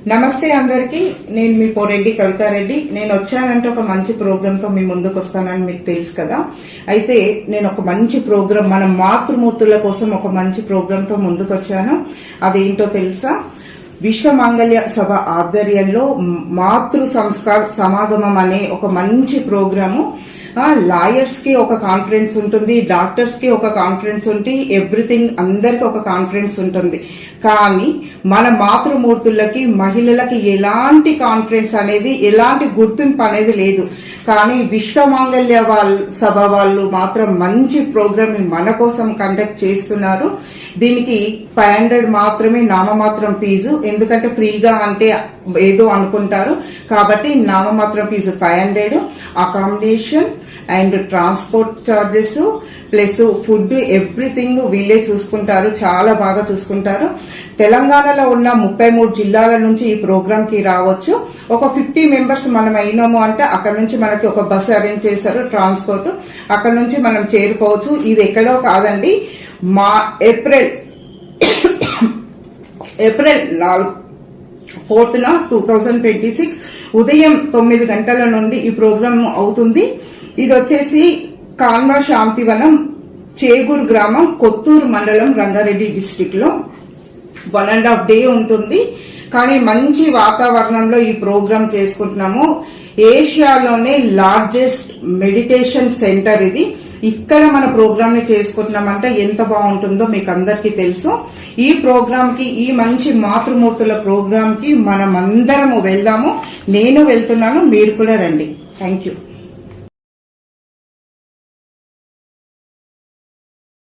నమస్తే అందరికి. నేను మీ పోరెడ్డి కవితారెడ్డి. నేను వచ్చానంటే ఒక మంచి ప్రోగ్రామ్ తో మీ ముందుకు వస్తానని మీకు తెలుసు కదా. అయితే నేను ఒక మంచి ప్రోగ్రామ్, మన మాతృమూర్తుల కోసం ఒక మంచి ప్రోగ్రామ్ తో ముందుకు వచ్చాను. అదేంటో తెలుసా? విశ్వ మాంగళ్య సభ ఆధ్వర్యంలో మాతృ సంస్కార్ సమాగమం అనే ఒక మంచి ప్రోగ్రాము. లాయర్స్ కి ఒక కాన్ఫరెన్స్ ఉంటుంది, డాక్టర్స్ కి ఒక కాన్ఫరెన్స్ ఉంటుంది, ఎవ్రీథింగ్ అందరికి ఒక కాన్ఫరెన్స్ ఉంటుంది. కానీ మన మాతృమూర్తులకి, మహిళలకి ఎలాంటి కాన్ఫరెన్స్ అనేది, ఎలాంటి గుర్తింపు అనేది లేదు. కానీ విశ్వమాంగళ్య సభ వాళ్ళు మాత్రం మంచి ప్రోగ్రామ్ మన కోసం కండక్ట్ చేస్తున్నారు. దీనికి 500 మాత్రమే నామమాత్రం ఫీజు. ఎందుకంటే ఫ్రీగా అంటే ఏదో అనుకుంటారు కాబట్టి నామమాత్రం fees 500. Accommodation and transport charges plus food everything వీళ్ళే చూసుకుంటారు, చాలా బాగా చూసుకుంటారు. తెలంగాణలో ఉన్న 33 జిల్లాల నుంచి ఈ ప్రోగ్రామ్ కి రావచ్చు. ఒక 50 మెంబర్స్ మనం అయినాము అంటే అక్కడ నుంచి మనకి ఒక బస్సు అరేంజ్ చేశారు, ట్రాన్స్పోర్ట్. అక్కడ నుంచి మనం చేరుకోవచ్చు. ఇది ఎక్కడో కాదండి, ఏప్రిల్ 4న 2026 ఉదయం 9 గంటల నుండి ఈ ప్రోగ్రామ్ అవుతుంది. ఇది వచ్చేసి కాన్వా శాంతివనం, చేగూరు గ్రామం, కొత్తూరు మండలం, రంగారెడ్డి డిస్టిక్ లో 1.5 డే ఉంటుంది. కానీ మంచి వాతావరణంలో ఈ ప్రోగ్రాం చేసుకుంటున్నాము. ఏషియాలోనే లార్జెస్ట్ మెడిటేషన్ సెంటర్ ఇది. ఇక్కడ మన ప్రోగ్రామ్ ని చేసుకుంటున్నామంటే ఎంత బాగుంటుందో మీకు అందరికీ తెలుసు. ఈ ప్రోగ్రామ్ కి, ఈ మంచి మాతృమూర్తుల ప్రోగ్రామ్ కి మనం అందరము వెళ్దాము. నేను వెళ్తున్నాను, మీరు కూడా రండి. Thank you.